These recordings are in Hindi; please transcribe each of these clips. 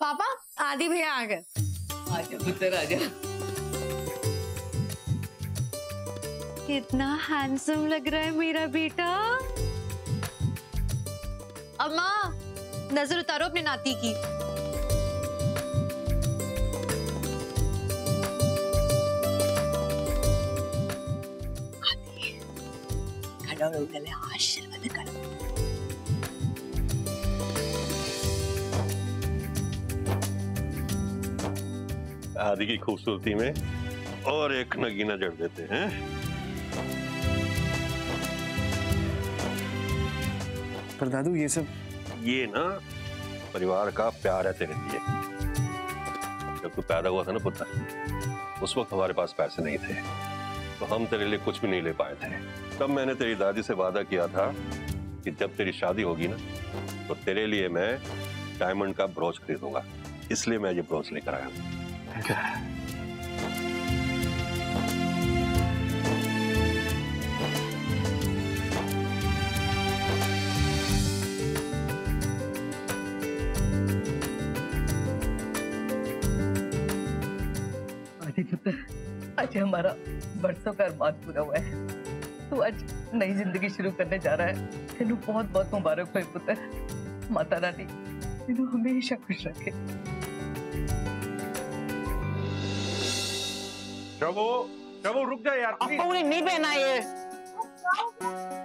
पापा आदि भैया आ गए। आजा पुत्र आजा। कितना हैंडसम लग रहा है मेरा बेटा। अम्मा नजर उतारो अपने नाती की। आशीर्वाद कर। आदि की खूबसूरती में और एक नगीना जड़ देते हैं। पर दादू ये सब, ये ना परिवार का प्यार है तेरे लिए। जब तू पैदा हुआ था ना पुत्र, उस वक्त हमारे पास पैसे नहीं थे, तो हम तेरे लिए कुछ भी नहीं ले पाए थे। तब मैंने तेरी दादी से वादा किया था कि जब तेरी शादी होगी ना, तो तेरे लिए मैं डायमंड का ब्रोच खरीदूंगा। इसलिए मैं ये ब्रोच लेकर आया हूँ। आज हमारा बरसों का अरमान पूरा हुआ है। तू आज नई जिंदगी शुरू करने जा रहा है। तेनू बहुत बहुत मुबारक हो पुत्र। माता रानी तेनू हमेशा खुश रखे। प्रभु रुक जा यार। आपको नहीं पहना ये।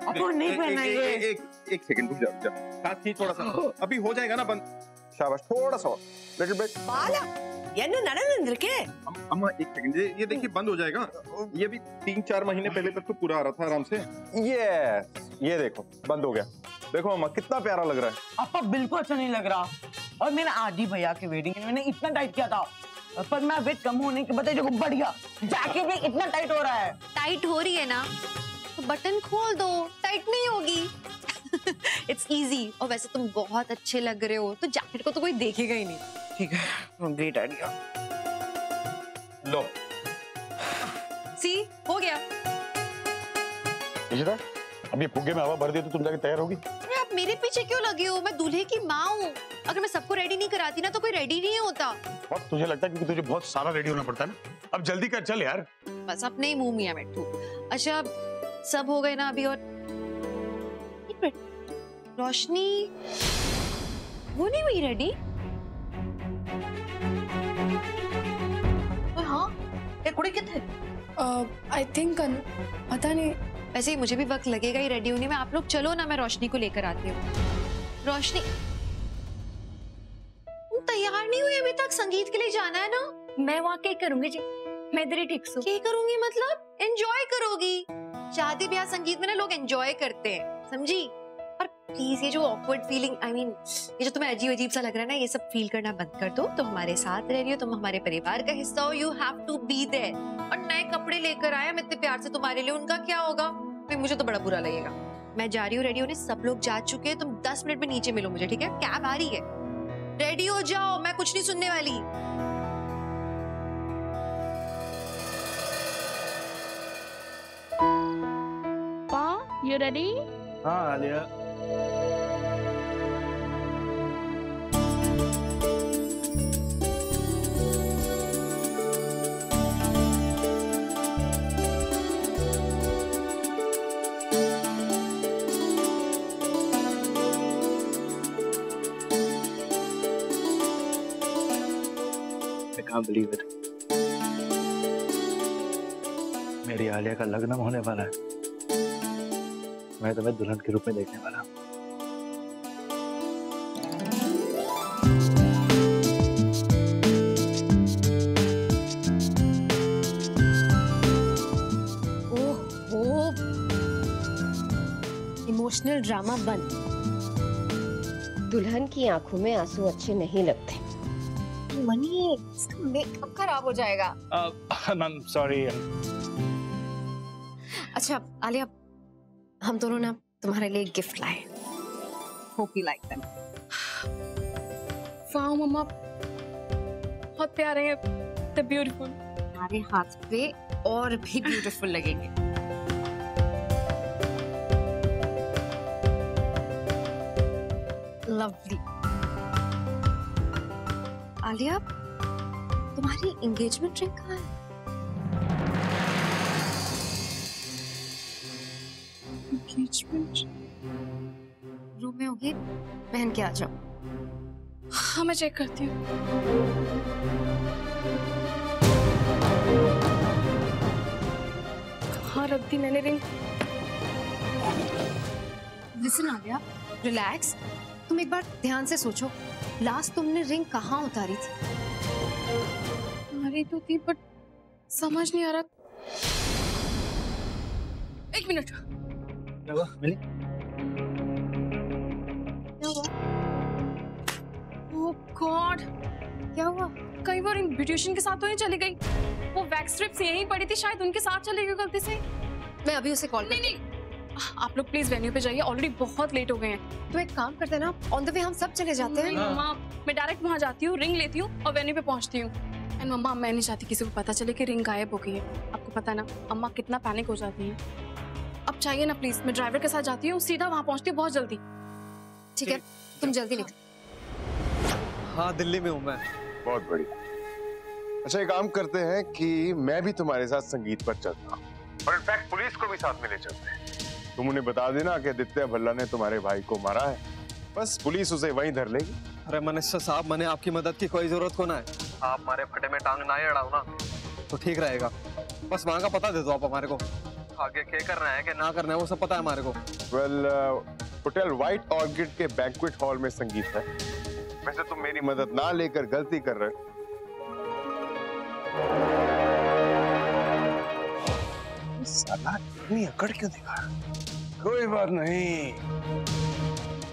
आपको नहीं पहना ये। एक सेकंड रुक जा। साथ ही थोड़ा सा अभी हो जाएगा ना बंद। शाबाश, थोड़ा सा लिटिल बिट। बाला ये नड़न के। अम्मा एक सेकंड, ये देखिए बंद हो जाएगा। ये भी 3-4 महीने पहले तक तो पूरा आ रहा था आराम से। ये देखो बंद हो गया। देखो अम्मा कितना प्यारा लग रहा है। आपको बिल्कुल अच्छा नहीं लग रहा। और मेरा आदि भैया के वेडिंग में मैंने इतना टाइट किया था, पर मैं वेट कम होने के बजाय जो बढ़ गया। जाके भी इतना टाइट हो रहा है। टाइट हो रही है ना तो बटन खोल दो, टाइट नहीं होगी। It's easy. और वैसे तुम बहुत अच्छे लग रहे हो, तो जैकेट को तो कोई देखेगा ही नहीं। ठीक है, ग्रेट आइडिया। लो सी हो गया। इशिता, अब ये फुग्गे में हवा भर दी तो तुम जाके तैयार होगी। अरे आप मेरे पीछे क्यों लगे हो? मैं दूल्हे की माँ हूँ। अगर मैं सबको रेडी नहीं कराती ना तो कोई रेडी नहीं होता। और तुझे लगता है क्योंकि तुझे बहुत सारा रेडी होना पड़ता है ना। अब जल्दी कर, चल यार। बस अपने ही मुंह मियां मिट्ठू। अच्छा सब हो गए ना अभी? और एक मिनट, रोशनी वो नहीं हुई रेडी? हाँ, ये कुड़ी कितने? आई थिंक पता नहीं। वैसे ही मुझे भी वक्त लगेगा ही रेडी होने में। आप लोग चलो ना, मैं रोशनी को लेकर आती हूँ। रोशनी तुम तैयार नहीं हुई अभी तक? संगीत के लिए जाना है ना। मैं वहाँ क्या करूंगी जी? मैं इधर ही ठीक हूँ। क्या करूंगी मतलब? एंजॉय करोगी। शादी ब्याह संगीत में ना लोग एंजॉय करते हैं, समझी? और प्लीज ये जो ऑकवर्ड फीलिंग, आई मीन ये जो तुम्हें अजीब अजीब सा लग रहा है ना, ये सब फील करना बंद कर दो। तुम हमारे साथ रह रही हो, तुम हमारे परिवार का हिस्सा हो। You have to be there. और नए कपड़े लेकर आए हम इतने प्यार से तुम्हारे लिए, उनका क्या होगा? मुझे तो बड़ा बुरा लगेगा। मैं जा रही हूँ रेडी होने, सब लोग जा चुके हैं। तुम 10 मिनट में नीचे मिलो मुझे, ठीक है? कैब आ रही है, रेडी हो जाओ, मैं कुछ नहीं सुनने वाली। पा, you ready? हाँ Alia. I can't believe it. मेरी आलिया का लग्न होने वाला है। मैं तुम्हें दुल्हन के रूप में देखने वाला हूँ। ओह, इमोशनल ड्रामा बंद। दुल्हन की आंखों में आंसू अच्छे नहीं लगते। मनी, मेकअप खराब हो जाएगा। Ma'am sorry. अच्छा आलिया, हम दोनों ना तुम्हारे लिए गिफ्ट लाए। Hope you like them. Wow मम्मा, बहुत प्यारे हैं। They're beautiful। हमारे हाथ पे और भी ब्यूटीफुल लगेंगे। लवली। आलिया, तुम्हारी एंगेजमेंट रिंग कहाँ है? एंगेजमेंट रूम में होगी, पहन के आ जाओ। हाँ मैं चेक करती हूँ। कहाँ रख दी मैंने रिंग? Listen Alia, relax. तुम एक बार ध्यान से सोचो, लास्ट तुमने रिंग कहाँ उतारी थी? हमारी तो थी बट समझ नहीं आ रहा। एक मिनट। क्या हुआ मिली? क्या हुआ? ओह गॉड, क्या हुआ? कहीं वो रिंग ब्यूटिशियन के साथ तो नहीं चली गई? वो वैक्स स्ट्रिप्स यहीं पड़ी थी, शायद उनके साथ चली गई गलती से। मैं अभी उसे कॉल नहीं नहीं, आप लोग प्लीज वेन्यू पे जाइए, ऑलरेडी बहुत लेट हो गए हैं। तो एक काम करते हैं ना, ऑन द वे हम सब चले जाते हैं। मम्मा, मैं डायरेक्ट वहाँ जाती हूँ, रिंग लेती हूँ और वेन्यू पे पहुँचती हूँ। एंड मम्मा, मैं नहीं चाहती किसी को पता चले कि रिंग गायब हो गई है। आपको पता ना अम्मा कितना पैनिक हो जाती है। अब चाहिए ना प्लीज, मैं ड्राइवर के साथ जाती हूँ, सीधा वहाँ पहुँचती हूँ बहुत जल्दी। ठीक है, तुम जल्दी निकलो। हाँ दिल्ली में हूँ मैं। बहुत बढ़िया। अच्छा एक काम करते हैं कि मैं भी तुम्हारे साथ संगीत पर चलता हूँ और इनफैक्ट पुलिस को भी साथ में ले चलते हैं। तुम उन्हें बता देना कि आदित्य भल्ला ने तुम्हारे भाई को मारा है, बस पुलिस उसे वहीं धर लेगी। अरे मनीषा साहब, मैंने आपकी मदद की कोई जरूरत को ना है। आप हमारे फटे में टांग ना अड़ाओ ना तो ठीक रहेगा। बस वहाँ का पता दे दो आप हमारे को, आगे क्या करना है क्या ना करना है वो सब पता है हमारे को। वेल, होटल व्हाइट ऑर्किड के बैंक्वेट हॉल में संगीत है। वैसे तुम मेरी मदद ना लेकर गलती कर रहे हो। साला इतनी अकड़ क्यों दिखा? कोई बात नहीं,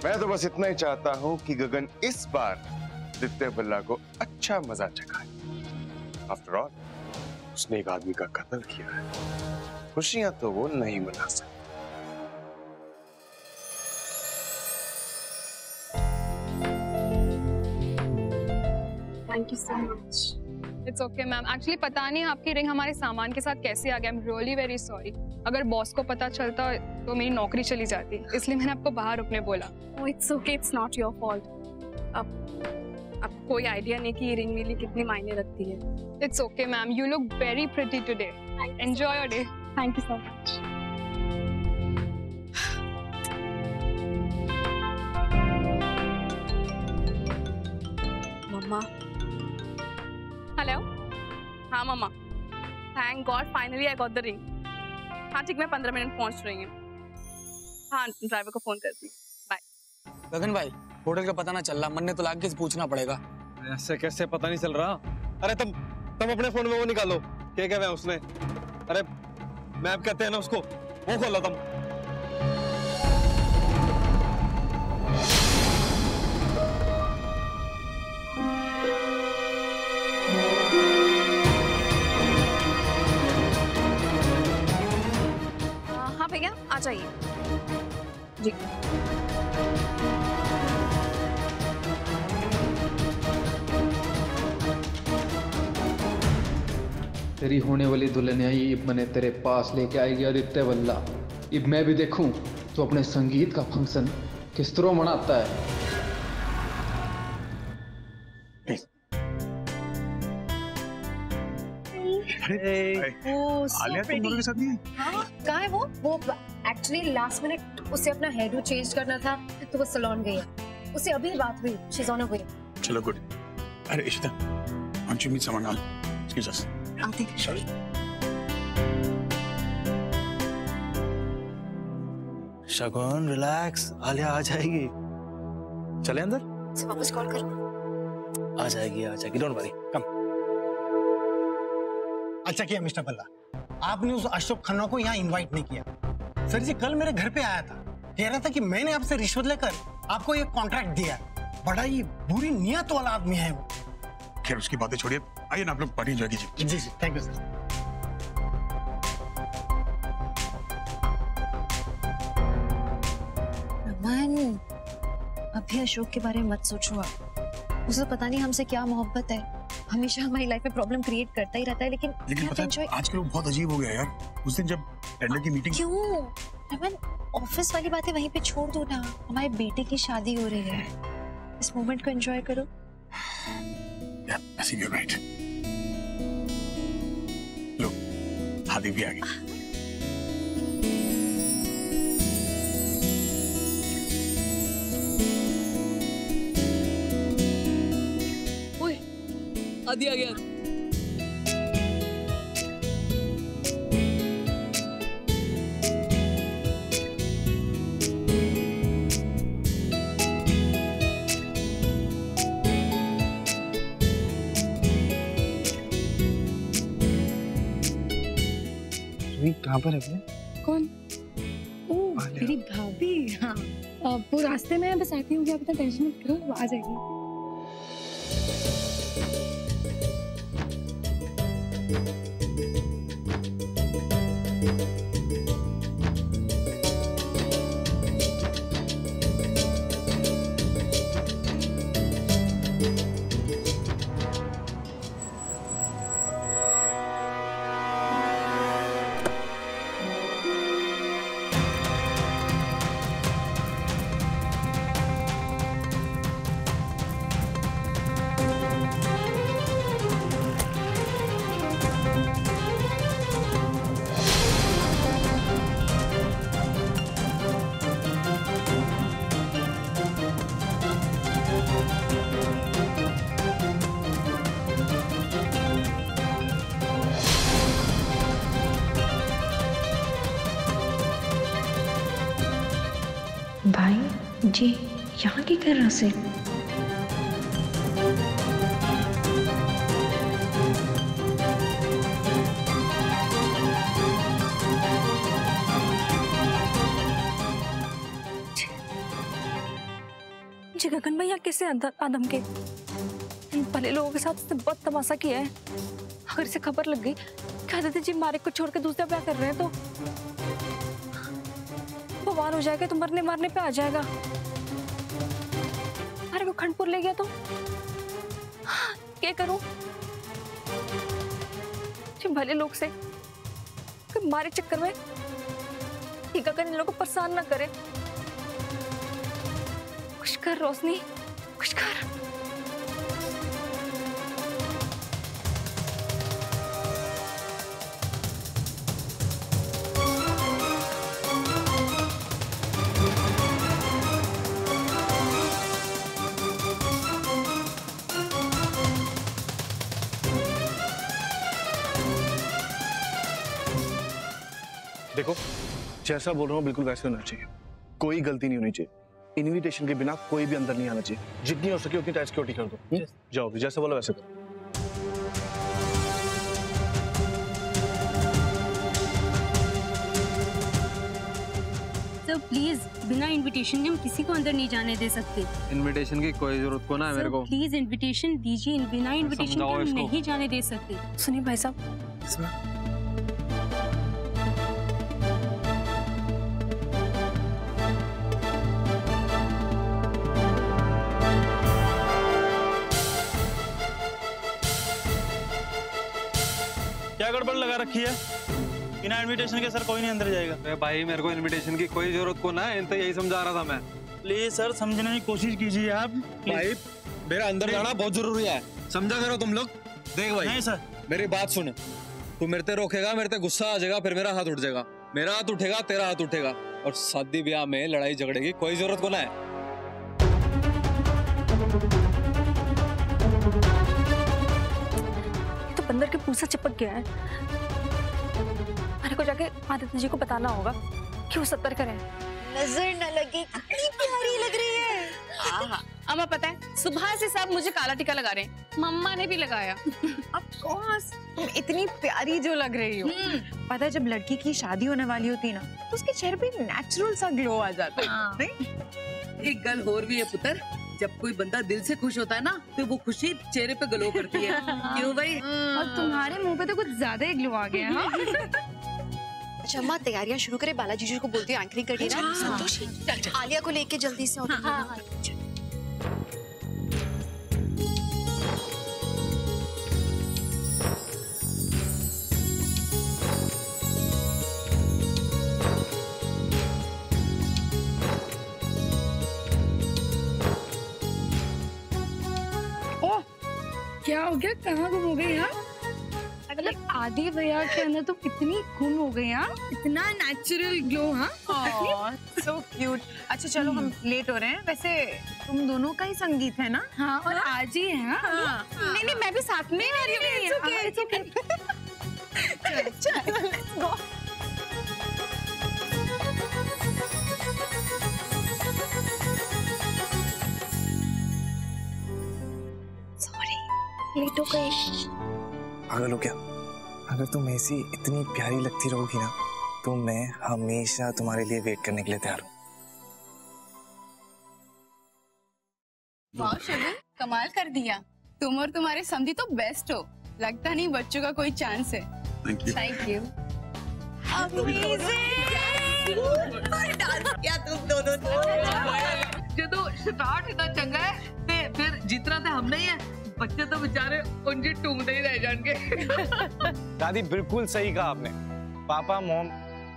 मैं तो बस इतना ही चाहता हूँ कि गगन इस बार आदित्य भल्ला को अच्छा मजा चखाए। आफ्टर ऑल उसने एक आदमी का कत्ल किया है, खुशियां तो वो नहीं मना सकता। Thank you so much. It's okay ma'am, actually पता नहीं आपकी रिंग हमारे सामान के साथ कैसे आ गया। I am really very sorry. अगर बॉस को पता चलता तो मेरी नौकरी चली जाती, इसलिए मैंने आपको बाहर रुकने बोला। Oh it's okay, it's not your fault. अब कोई आइडिया नहीं कि ये रिंग मेरे लिए कितनी मायने रखती है। It's okay ma'am, you look very pretty today. Enjoy your day. Thank you so much. मम्मा, हेलो। हाँ मम्मा, thank God finally I got the ring. हाँ ठीक, मैं 15 मिनट पहुंच रही हूँ। हाँ ड्राइवर को फोन करती हूँ। बाय। गगन भाई, होटल का पता ना चल रहा, मन्ने तो लाग के पूछना पड़ेगा। ऐसे कैसे पता नहीं चल रहा? अरे तुम अपने फोन में वो निकालो, क्या क्या है उसने। अरे मैप कहते हैं ना उसको, वो खोलो तुम। हाँ भैया आ जाइए जी। तेरी होने वाली दुल्हन आई, इब मैंने तेरे पास लेके आएगी आदित्य भल्ला। इब मैं भी देखूं तो अपने संगीत का फंक्शन किस तरह मनाता है। आलिया तुम दोनों के साथ नहीं है? हाँ, कहाँ है वो एक्चुअली लास्ट मिनट उसे अपना हेयर डू चेंज करना था तो वो सैलून गई है। उसे अभी बात हुई, शी इज ऑन अ वे। चलो गुड। अरे Ishita, want you meet someone else? Excuse us. आते Sorry. शगुन रिलैक्स, आलिया आ जाएगी। चले अंदर? उसे वापस कॉल कर। आ जाएगी, डोंट वरी, कम। अच्छा किया मिस्टर भल्ला, आपने उस अशोक खन्ना को यहाँ इनवाइट नहीं किया। सर जी कल मेरे घर पे आया था, कह रहा था कि मैंने आपसे रिश्वत लेकर आपको ये कॉन्ट्रैक्ट दिया। बड़ा ही बुरी नियत वाला आदमी है वो। खैर उसकी बातें छोड़िए, आइए ना आप लोग पार्टी एंजॉय कीजिए। जी जी, थैंक यू सर। रमन, अभी अशोक के बारे में मत सोचो आप। उसे पता नहीं हमसे क्या मोहब्बत है, हमेशा हमारी लाइफ में प्रॉब्लम क्रिएट करता ही रहता है। लेकिन पता है आजकल वो बहुत अजीब हो गया यार। उस दिन जब टेंडर की मीटिंग। क्यों रमन, ऑफिस वाली बातें वहीं पे छोड़ दो ना। हमारे बेटे की शादी हो रही है, इस मोमेंट को एंजॉय करो। ऐसे क्यों बैठ लो, हादी भी आ गई। ओए, हादी आ गया। कहाँ पर है? कौन? ओह, मेरी भाभी। हाँ, वो रास्ते में बस आती हूँ, आप इतना टेंशन मत करो, वो आ जाएगी। भाई जी, यहाँ की कर रहा से? जी गगन भैया कैसे आदम के इन भले लोगों के साथ इसने बहुत तमाशा किया है। अगर इसे खबर लग गई क्या आदित्य जी मारे को छोड़ के दूसरा ब्याह कर रहे हैं तो बवाल हो जाएगा, तो मरने मारने पे आ जाएगा। मारे को खंडपुर ले गया तो क्या करूं? जी भले लोग से मारे चक्कर में ये गगन इन लोगों को परेशान ना करे। कुछ कर रोशनी, कुछ कर। देखो, जैसा बोल रहा हूँ बिल्कुल वैसे होना चाहिए, कोई गलती नहीं होनी चाहिए। इनविटेशन के बिना कोई भी अंदर नहीं आना चाहिए। जितनी हो सके उतनी टाइट सिक्योरिटी कर दो। जाओ, जैसे बोला वैसे करो। सर प्लीज, बिना इनविटेशन के हम किसी को अंदर नहीं जाने दे सकते। इनविटेशन की कोई जरूरत को ना है मेरे को। प्लीज इनविटेशन दीजिए, बिना इनविटेशन के हम नहीं जाने दे सकते। सुनिए भाई साहब, क्या गड़बड़ लगा रखी है? बिना इनविटेशन के सर कोई नहीं अंदर जाएगा। अरे भाई मेरे को इनविटेशन की कोई जरूरत को ना है, तो यही समझा रहा था मैं। प्लीज सर समझने की कोशिश कीजिए आप। भाई मेरा अंदर जाना बहुत जरूरी है, समझा करो तुम लोग। देख भाई, नहीं सर, मेरी बात सुन। तू मेरे ते रोकेगा, मेरे ते गुस्सा आ जाएगा, फिर मेरा हाथ उठ जाएगा। मेरा हाथ उठेगा, तेरा हाथ उठेगा, और शादी ब्याह में लड़ाई झगड़े की कोई जरूरत को ना है। तो बंदर के पूछा चिपक गया है। मेरे को जाके आदित्य जी को बताना होगा कि वो सतर्क करें। नजर न लगे, कितनी प्यारी लग रही है। अम्मा पता है, सुबह से सब मुझे काला टीका लगा रहे हैं, मम्मा ने भी लगाया। Of course, तुम इतनी प्यारी जो लग रही हो। पता है जब लड़की की शादी होने वाली होती है ना, तो उसके चेहरे पे नेचुरल सा ग्लो आ जाता है। नहीं? एक गल और भी है पुत्र, जब कोई बंदा दिल से खुश होता है ना, तो वो खुशी चेहरे पे ग्लो करती है। क्यों भाई? और तुम्हारे मुंह पे तो कुछ ज्यादा ही ग्लो आ गया है। अच्छा अम्मा, तैयारियां शुरू करें। बालाजी जी को बोलती हूँ एंकरिंग करके ना। संतोषी, आलिया को लेके जल्दी से। क्या हो गया, कहाँ गुम हो गई यार? मतलब आदि भैया के अंदर तो कितनी गुम हो गई यार, इतना नेचुरल ग्लो। हाँ सो क्यूट। अच्छा चलो हम लेट हो रहे हैं। वैसे तुम दोनों का ही संगीत है ना? हाँ और आज ही है। हाँ? नहीं नहीं मैं भी साथ में आ रही हूँ। चलो लेट्स गो। लेट हो गई। पागल हो क्या? अगर तुम ऐसी इतनी प्यारी लगती रहोगी ना तो मैं हमेशा तुम्हारे लिए वेट करने के लिए तैयार हूँ। वाह शगुन, कमाल कर दिया। तुम और तुम्हारे समधी तो बेस्ट हो। लगता नहीं बच्चों का कोई चांस है। Thank you. क्या तुम दोनों जो तो स्टार्ट इतना चंगा है ते फिर जितना ते हमने ही है। बच्चे तो बेचारे उनकी टूंगते ही रह जाएंगे। दादी बिल्कुल सही कहा आपने। पापा मॉम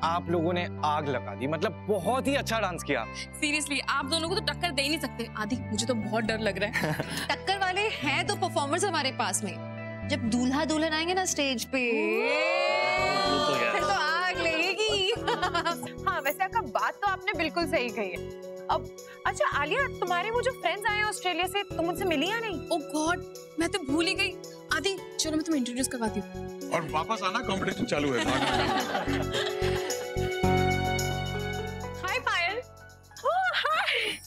आप लोगों ने आग लगा दी, मतलब बहुत ही अच्छा डांस किया। सीरियसली आप दोनों को तो टक्कर दे ही नहीं सकते। आदि मुझे तो बहुत डर लग रहा है। टक्कर वाले हैं तो परफॉर्मर्स हमारे पास में। जब दूल्हा दुल्हन आएंगे ना स्टेज पे फिर तो आग लगेगी। हाँ वैसे आपका बात तो आपने बिल्कुल सही कही है। अब अच्छा आलिया, तुम्हारे वो जो फ्रेंड्स आए हैं ऑस्ट्रेलिया से, तुम उनसे मिली या नहीं? ओह गॉड, मैं तो भूल ही गई। आदि चलो मैं तुम्हें इंट्रोड्यूस करवाती हूँ। और वापस आना, कंपटीशन चालू है। हाय पायल। ओह हाय।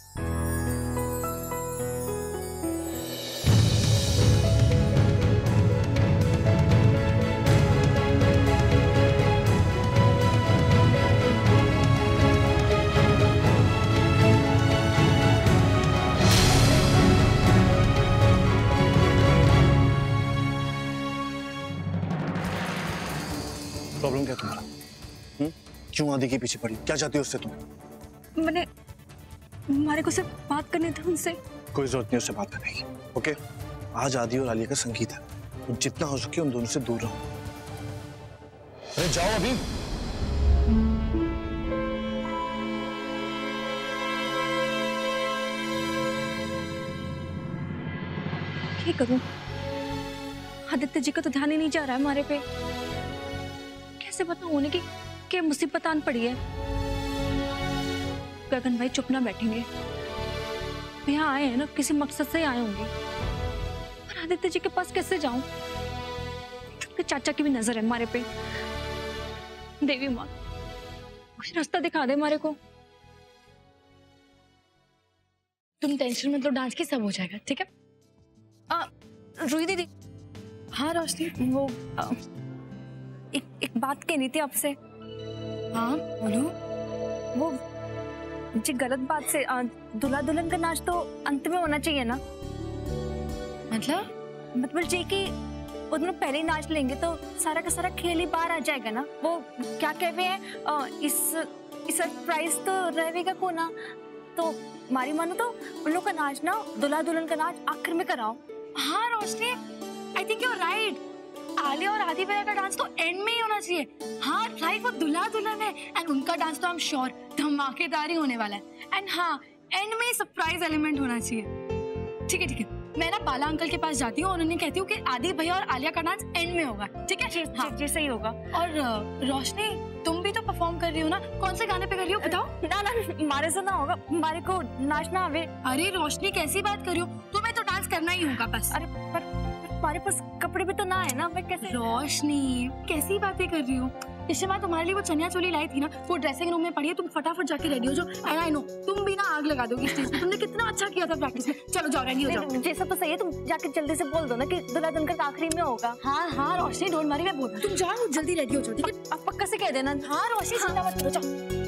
प्रॉब्लम क्या तुम्हारा? क्यों आदि के पीछे पड़ी? क्या चाहती हो उससे तुम? मैंने हमारे को सिर्फ बात करनी थी उनसे। कोई जरूरत नहीं उससे बात करने की। ओके, आज आदि और आलिया का संगीत है, तो जितना हो सके उन दोनों से दूर रहो। अरे जाओ अभी। क्या करूं? आदित्य जी का तो ध्यान ही नहीं जा रहा है हमारे पे। कैसे बताऊं उन्हें कि क्या मुसीबत आन पड़ी है। गगन भाई चुप ना बैठेंगे। यहाँ आए हैं ना किसी मकसद से आए होंगे। और आदित्य जी के पास कैसे जाऊं? उनके चाचा की भी नजर है हमारे पे। देवी माँ कुछ रास्ता दिखा दे हमारे को। तुम टेंशन मत लो, डांस की सब हो जाएगा, ठीक है? रूही दीदी। हाँ रोशनी, वो एक बात कहनी थी आपसे। हाँ बोलो। वो जी गलत बात से दूल्हा दुल्हन का नाच तो अंत में होना चाहिए ना? मतलब जी कि उनमें पहले ही नाच लेंगे तो सारा का सारा खेल ही बाहर आ जाएगा ना। वो क्या कह रहे हैं, इस सरप्राइज तो रहेगा को ना। तो हमारी मानो तो उन लोग का नाच ना, दूल्हा दुल्हन का नाच आखिर में कराओ। हाँ Roshni, I think you are right. Alia और आदि भैया का डांस तो एंड में ही होना चाहिए। हाँ राइट, वो दूल्हा दुल्हन है एंड उनका डांस तो आई एम श्योर धमाकेदार ही होने वाला है। एंड हाँ एंड में सरप्राइज एलिमेंट होना चाहिए। ठीक है, मैं ना बाला अंकल के पास जाती हूँ और उन्हें कहती हूँ कि आदि भैया और आलिया का डांस एंड में होगा। ठीक है? हाँ जी सही होगा। और रोशनी तुम भी तो परफॉर्म कर रही हो ना, कौन से गाने पे कर रही हो बताओ? ना हमारे से ना होगा, हमारे को नाचना आवे। अरे रोशनी कैसी बात कर रही हो, तुम्हें तो डांस करना ही होगा बस। अरे पर हमारे पास कपड़े भी तो ना है ना, मैं कैसे? रोशनी कैसी बातें कर रही हो? इससे मैं तुम्हारे लिए वो चनिया चोली लाई थी ना, वो ड्रेसिंग रूम में पड़ी है, तुम फटाफट जाके रेडी हो जाओ। एंड आई नो तुम भी ना आग लगा दोगी स्टेज पे। तुमने कितना अच्छा किया था प्रैक्टिस में। चलो जाओ रेडी हो जाओ। जैसा तो सही है, तुम जाके जल्दी से बोल दो ना कि दूल्हा दुल्हन का आखिरी में होगा। हाँ रोशनी डोंट वरी, मैं बोल तुम जाओ जल्दी रेडी हो जाओ। ठीक है? अब पक्का से कह देना। हाँ रोशनी चिंता मत करो, जाओ।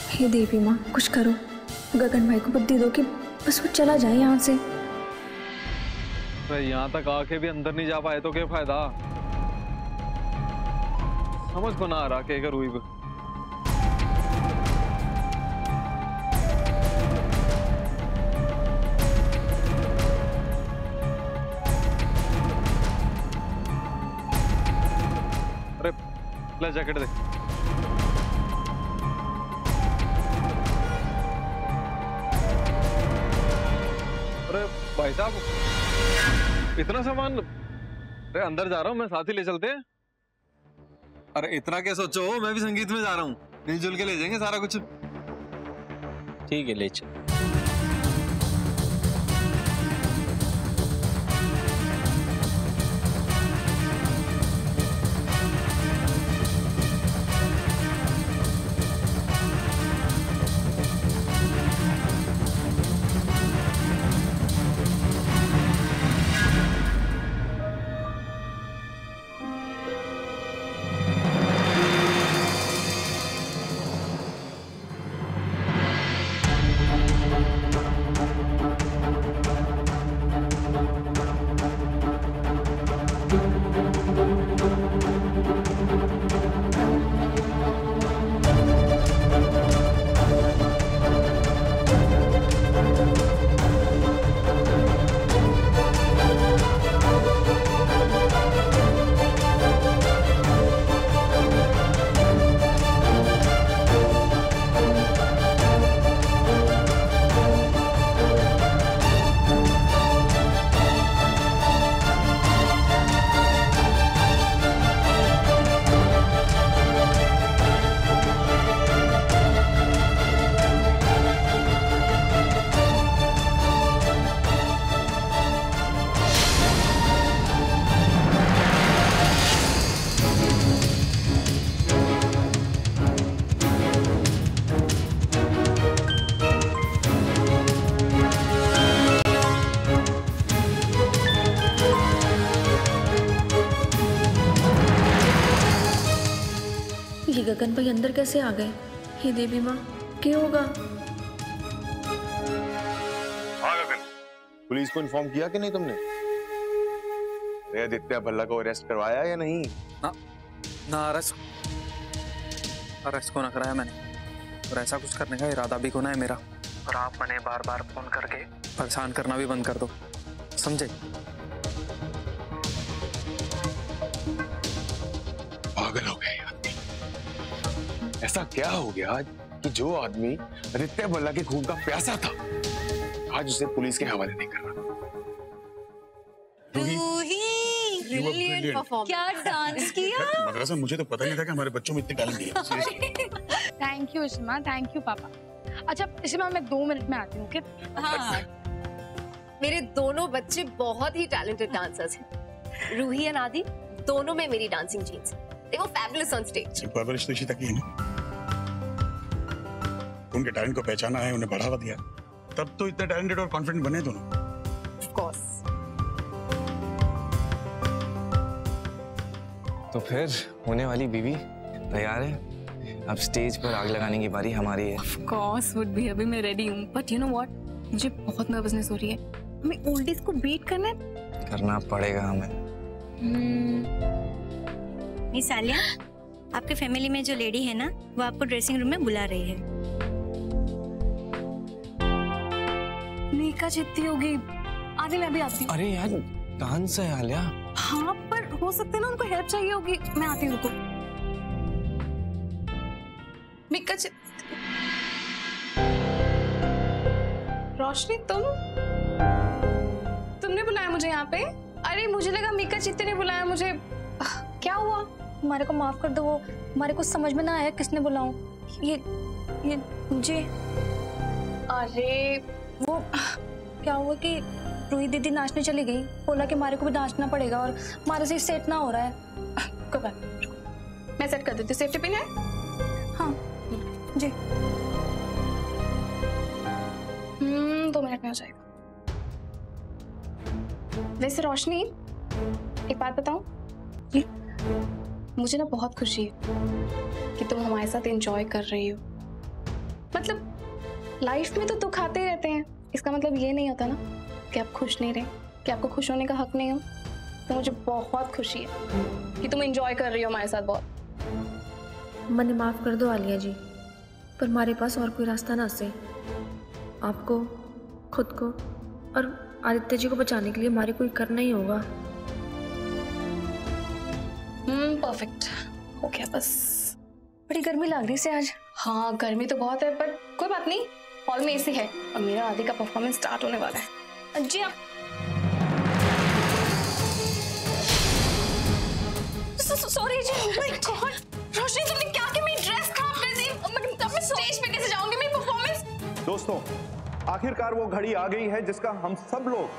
हे देवी माँ कुछ करो, गगन भाई को बुद्धि दो कि बस वो चला जाए यहाँ से। यहाँ तक आके भी अंदर नहीं जा पाए तो क्या फायदा? समझ को ना आ रहा क्या करूँ। ले जैकेट दे। अरे भाई साहब इतना सामान, अरे अंदर जा रहा हूँ मैं, साथ ही ले चलते हैं। अरे इतना क्या सोचो, मैं भी संगीत में जा रहा हूँ, मिलजुल के ले जाएंगे सारा कुछ। ठीक है ले चल। गगन भाई अंदर कैसे आ गए? हे देवी माँ, क्या होगा? हाँ गगन, पुलिस को इन्फॉर्म किया कि नहीं तुमने? अरे आदित्य भल्ला को अरेस्ट करवाया या नहीं? ना अरेस्ट को ना कराया मैंने, और ऐसा कुछ करने का इरादा भी होना है मेरा। और आप मैंने बार बार फोन करके परेशान करना भी बंद कर दो, समझे? पागल हो गए आदमी। ऐसा क्या हो गया आज कि जो आदमी आदित्य भल्ला के खून का प्यासा था, आज उसे पुलिस के हवाले नहीं कर रहा। क्या डांस किया? मदरसा, मुझे तो पता नहीं था कि हमारे बच्चों में इतने टैलेंट है। Thank you Ishima, thank you पापा। अच्छा इशिमा, मैं 2 मिनट में आती हूँ। हाँ, मेरे दोनों बच्चे बहुत ही टैलेंटेड डांसर्स हैं। रूही और आदि दोनों में मेरी dancing jeans, they were fabulous on stage। परवरिश तो इसी तक ही है ना, उनके टैलेंट को पहचाना है, उन्हें बढ़ावा दिया, तब तो इतने टैलेंटेड और कॉन्फिडेंट बने दोनों। Of course। तो फिर होने वाली बीवी तैयार है? अब स्टेज पर आग लगाने की बारी हमारी है। Of course would be, अभी मैं रेडी हूँ। But you know what? मुझे बहुत नर्वसनेस हो रही है। हमें ओल्डीज को बीट करना पड़ेगा हमें। मिस आलिया, आपके फैमिली में जो लेडी है ना, वो आपको ड्रेसिंग रूम में बुला रही है। मीका जितनी होगी, आदि मैं भी आती हूँ। अरे यार डांस है आलिया। हाँ पर हो सकता है ना, उनको हेल्प चाहिए होगी। मैं आती हूँ। मीका रोशनी, तुमने बुलाया मुझे यहाँ पे? अरे मुझे लगा मीका चित्ते ने बुलाया मुझे। क्या हुआ? हमारे को माफ कर दो, वो हमारे को समझ में ना आया किसने बुलाऊं। ये मुझे, अरे वो क्या हुआ कि रूही दीदी नाचने चली गई, बोला कि हमारे को भी नाचना पड़ेगा और हमारे से सेट ना हो रहा है। मैं सेट कर देती हूँ। सेफ्टी पिन है? हाँ जी। 2 मिनट में हो जाएगा। वैसे रोशनी, एक बात बताऊं? मुझे ना बहुत खुशी है कि तुम हमारे साथ एंजॉय कर रही हो। मतलब लाइफ में तो दुख आते ही रहते हैं, इसका मतलब ये नहीं होता ना कि आप खुश नहीं रहे, कि आपको खुश होने का हक नहीं हो। तो मुझे बहुत खुशी है कि तुम एंजॉय कर रही हो हमारे साथ बहुत। मने माफ कर दो आलिया जी, पर हमारे पास और कोई रास्ता ना से। आपको, खुद को और आदित्य जी को बचाने के लिए हमारे कोई करना ही होगा। परफेक्ट। हो गया बस। बड़ी गर्मी लग रही है आज। हाँ गर्मी तो बहुत है, पर कोई बात नहीं, हॉल में एसी है और मेरा आदि का परफॉर्मेंस स्टार्ट होने वाला है। जी आप सॉरी जी। माय गॉड रोशनी, तुमने क्या किया? मेरी ड्रेस खराब कर दी। मैं स्टेज पे कैसे जाऊंगी? मेरी परफॉर्मेंस। दोस्तों, आखिरकार वो घड़ी आ गई है जिसका हम सब लोग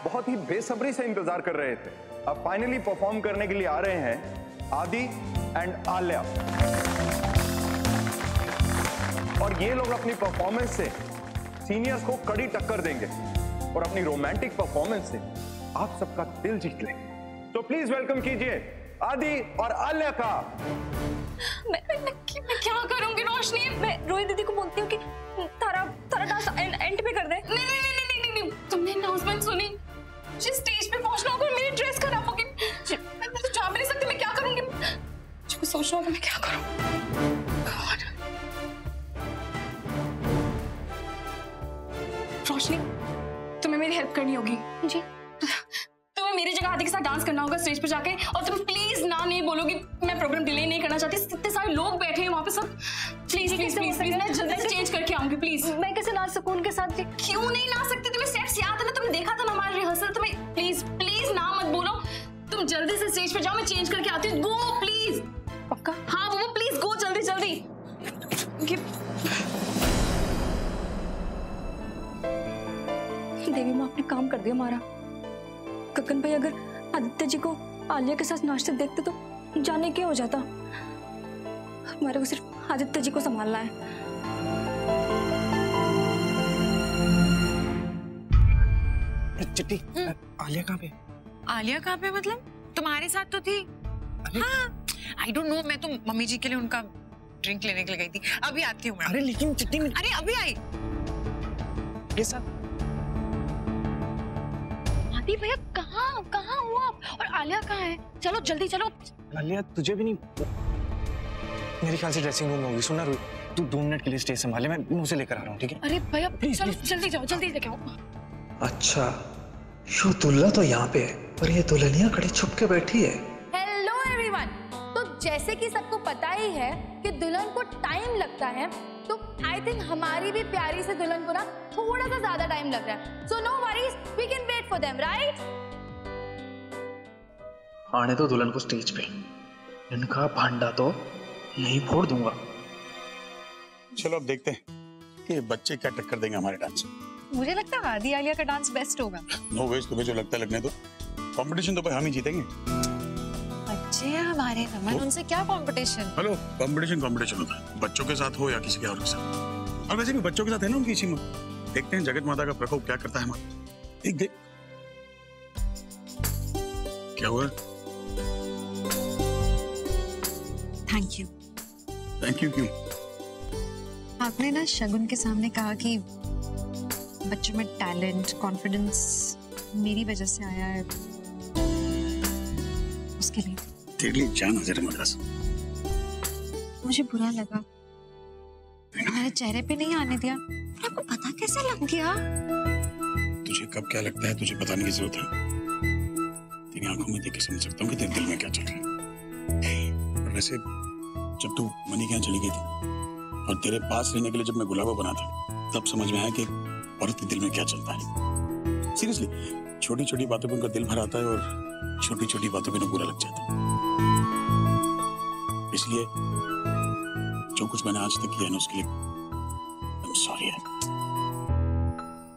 बहुत ही बेसब्री से इंतजार कर रहे थे। अब फाइनली परफॉर्म करने के लिए आ रहे हैं आदि एंड आल्या, और ये लोग अपनी परफॉर्मेंस से सीनियर्स को कड़ी टक्कर देंगे और अपनी रोमांटिक परफॉर्मेंस से आप सबका दिल जीत लेंगे। तो प्लीज वेलकम कीजिए आदि और आल्या का। मैं क्या करूंगी रोशनी? मैं रोहित दीदी को बोलती हूँ कि तारा डांस एंड पे कर दे। नहीं, तुमने अनाउंसमेंट सुनी? जिस स्टेज पे पहुंचना होगा, मेरी ड्रेस खराब होगी, मैं तो जा भी नहीं सकती। मैं क्या करूंगी? मुझे सोचना होगा मैं क्या करूं। रोशनी, तुम्हें मेरी हेल्प करनी होगी। जी। तुम्हें मेरी जगह आदि के साथ डांस करना होगा स्टेज पे जाके, और तुम प्लीज ना नहीं बोलोगी। मैं प्रोग्राम डिले नहीं करना चाहती। इतने सारे लोग बैठे हैं वहां पे सब। प्लीज मैं जल्दी से चेंज करके आऊंगी प्लीज। मैं कैसे नाच सकूं उनके साथ? क्यों नहीं नाच सकती? तुम्हें स्टेप्स याद है ना? तुमने देखा था ना हमारे रिहर्सल। तुम्हें प्लीज ना मत बोलो। तुम जल्दी से स्टेज पे जाओ, मैं चेंज करके आती हूँ। Go please. पक्का? हाँ वो प्लीज गो जल्दी। देवी माँ आपने काम कर दिया हमारा। गगन भाई अगर आदित्य जी को आलिया के साथ नाचते देखते तो जाने क्या हो जाता। हमारे को सिर्फ आदित्य जी को संभालना है। चिट्टी, आलिया कहाँ पे? आलिया कहाँ पे? मतलब तुम्हारे साथ तो थी। हाँ आई डोंट नो, मैं तो मम्मी जी के लिए उनका ड्रिंक लेने के लिए गई थी। अभी आती हूँ मैं। अरे लेकिन चिट्टी में... अरे अभी आई। ये सब आदि भैया कहाँ हो आप? और आलिया कहाँ है? चलो जल्दी चलो। आलिया तुझे भी नहीं, मेरे ख्याल से ड्रेसिंग रूम में होगी। सुना रू, तू 2 मिनट के लिए स्टेज संभाले, मैं उसे लेकर आ रहा हूँ, ठीक है? अरे भैया चलो जल्दी जाओ, जल्दी लेके आओ। अच्छा यो दुल्ला तो यहाँ पे है, पर ये दुल्हनिया खड़ी छुप के बैठी है। Hello everyone. तो जैसे कि सबको पता ही है कि दुल्हन को टाइम लगता है, तो आई थिंक हमारी भी प्यारी से दुल्हन को ना थोड़ा सा ज्यादा टाइम लग रहा है। So no worries, we can wait for them, right? आने तो दुल्हन को स्टेज पे, इनका भांडा तो यहीं फोड़ दूंगा। चलो अब देखते हैं कि बच्चे क्या टक्कर देंगे हमारे डांस। मुझे लगता है आदि आलिया का डांस बेस्ट होगा। नो वेज, तुम्हें जो लगता है लगने दो। कंपटीशन तो भाई हम ही जीतेंगे। बच्चे हमारे रमन, उनसे क्या कंपटीशन? हेलो, कंपटीशन होता है, बच्चों के साथ हो या किसी के और के साथ। और वैसे भी बच्चों के साथ है ना उनकी इसी में। देखते हैं जगत माता का प्रकोप क्या करता है हमारा। देख क्या हुआ? थैंक यू क्यों? आपने ना शगुन के सामने कहा कि बच्चों में टैलेंट, कॉन्फिडेंस मेरी वजह से आया है, उसके लिए। तेरे लिए जान हाजिर है मद्रास। मुझे बुरा लगा, हमारे चेहरे पे नहीं आने दिया। आपको पता कैसे लग गया? तुझे कब क्या लगता है तुझे बताने की जरूरत है? तेरी आंखों में देख के समझ सकता हूँ कि तेरे दिल में क्या चल रहा है। और वैसे जब तू मनी के यहाँ चली गई थी और तेरे पास रहने के लिए जब मैं गुलाबा बना था, तब समझ में आया कि औरत के दिल में क्या चलता है। सीरियसली, छोटी छोटी बातों पे उनका दिल भर आता है और छोटी छोटी बातों पे उन्हें बुरा लग जाता है। इसलिए जो कुछ मैंने आज तक किया है ना, उसके लिए I'm sorry है।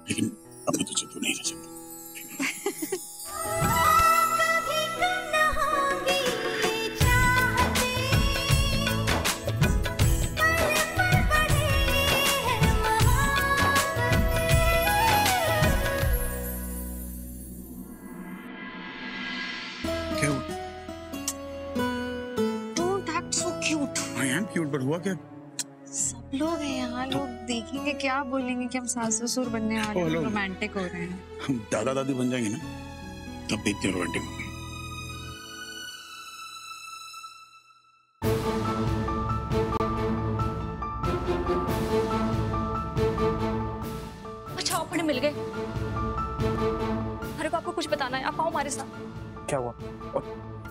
लेकिन अब मैं तुझे तो नहीं रह सकता। क्यूट, पर हुआ क्या? सब लोग हैं यहाँ, लोग देखेंगे, क्या बोलेंगे कि हम सास ससुर बनने वाले हैं, रोमांटिक हो रहे हैं। हम दादा दादी बन जाएंगे ना, तब देखते हैं रोमांटिक होंगे। अच्छा अपने मिल गए। हमारे को आपको कुछ बताना है, आप आओ हमारे साथ। क्या हुआ?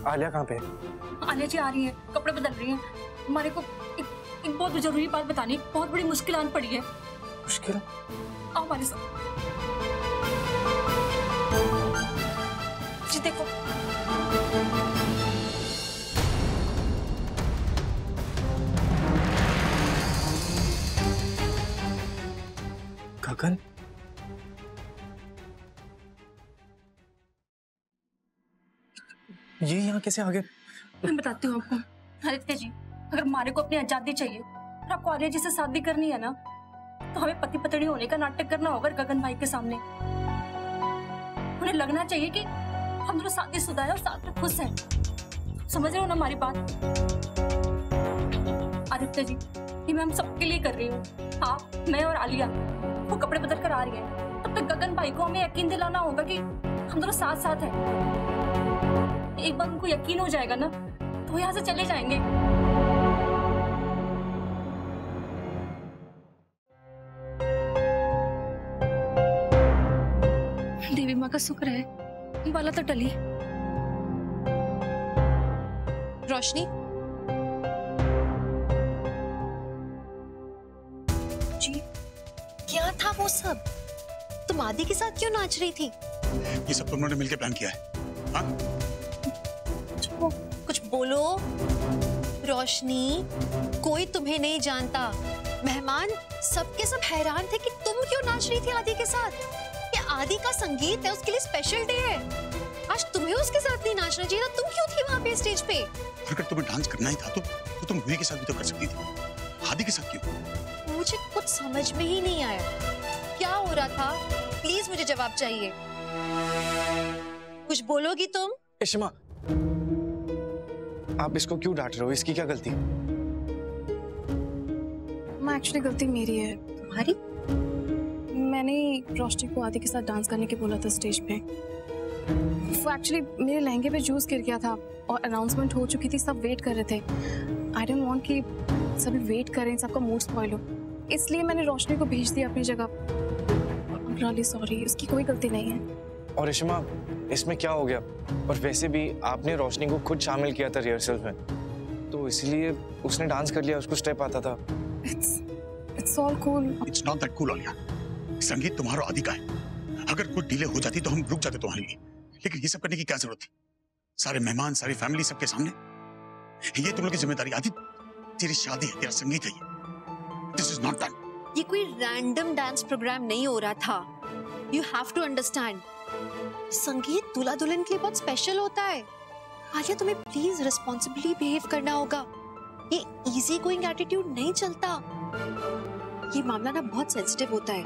आलिया कहाँ पे? आलिया जी आ रही है, कपड़े बदल रही हैं। हमारे को एक बहुत जरूरी बात बतानी, बहुत बड़ी मुश्किल आन पड़ी है। मुश्किल? आओ हमारे साथ। जी देखो। गगन? ये यहाँ कैसे आ गए? मैं बताती हूँ आपको। आदित्य जी, अगर हमारे को अपनी आजादी चाहिए और आपको आलिया जी से शादी करनी है ना, तो हमें पति पत्नी होने का नाटक करना होगा गगन भाई के सामने। उन्हें लगना चाहिए कि हम दोनों शादीशुदा हैं और साथ में खुश हैं। समझ रहे हो ना हमारी बात? आदित्य जी, ये मैं हम सबके लिए कर रही हूँ। आप, मैं और आलिया वो कपड़े बदल कर आ रही है। तब तक गगन भाई को हमें यकीन दिलाना होगा कि हम दोनों साथ साथ हैं। एक बार उनको यकीन हो जाएगा ना, तो वो यहाँ से चले जाएंगे। देवी माँ का शुक्र है, बाला तो टली। रोशनी जी, क्या था वो सब? तुम आदि के साथ क्यों नाच रही थी? ये सब तुमने मिलकर प्लान किया है? हाँ? कुछ बोलो। रोशनी, कोई तुम्हें नहीं जानता। मेहमान सबके सब हैरान थे कि तुम क्यों नाच रही थी आदि के साथ। ये आदि का संगीत है, उसके लिए स्पेशल डे है। आज तुम्हें उसके साथ नहीं नाचना चाहिए था। तुम क्यों थी वहाँ पे स्टेज पे? अगर तुम्हें डांस करना ही था तो तुम रूही के साथ भी तो कर सकती थी। आदि के साथ क्यों? मुझे कुछ समझ में ही नहीं आया क्या हो रहा था। प्लीज मुझे जवाब चाहिए। कुछ बोलोगी तुम? इशिमा, आप इसको क्यों डांट रहे हो? इसकी क्या गलती? एक्चुअली गलती मेरी है। तुम्हारी? मैंने रोशनी को आदि के साथ डांस करने के बोला था स्टेज पे। वो एक्चुअली मेरे लहंगे पे जूस गिर गया था और अनाउंसमेंट हो चुकी थी, सब वेट कर रहे थे। आई डोंट वांट कि सभी वेट करें, सबका मूड स्पॉइल हो, इसलिए मैंने रोशनी को भेज दिया अपनी जगह। I'm really sorry, उसकी कोई गलती नहीं है। और इशिमा, इसमें क्या हो गया? और वैसे भी आपने रोशनी को खुद शामिल किया था रिहर्सल में, तो इसलिए उसने डांस कर लिया, उसको स्टेप आता था। It's all cool. It's not that cool, Alia. संगीत तुम्हारा आदि का है। अगर कोई डिले हो जाती तो हम रुक जाते तुम्हारे लिए, लेकिन ये सब करने की क्या जरूरत थी? सारे मेहमान, सारी फैमिली सबके सामने। ये तुम लोग की जिम्मेदारी। आदि, तेरी शादी है, तेरा संगीत है ये। This is not done. ये कोई रैंडम डांस प्रोग्राम नहीं हो रहा था। You have to understand. संगीत दूल्हा दुल्हन के लिए बहुत स्पेशल होता है। आलिया, तुम्हें प्लीज रिस्पॉन्सिबली बिहेव करना होगा। ये इजी गोइंग एटीट्यूड नहीं चलता। ये मामला ना बहुत सेंसिटिव होता है।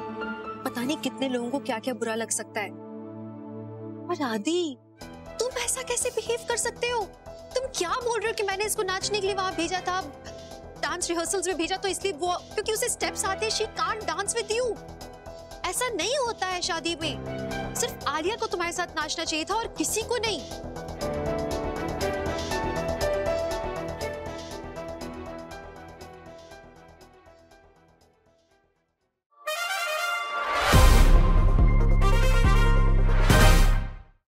पता नहीं कितने लोगों को क्या क्या बुरा लग सकता है। और आदि, तुम ऐसा कैसे बिहेव कर सकते हो? तुम क्या बोल रहे हो कि मैंने इसको नाचने के लिए वहां भेजा था, डांस रिहर्सल्स में भेजा तो इसलिए वो, क्योंकि उसे स्टेप्स आते हैं, she can't dance with you. ऐसा नहीं होता है शादी में। सिर्फ आलिया को तुम्हारे साथ नाचना चाहिए था और किसी को नहीं।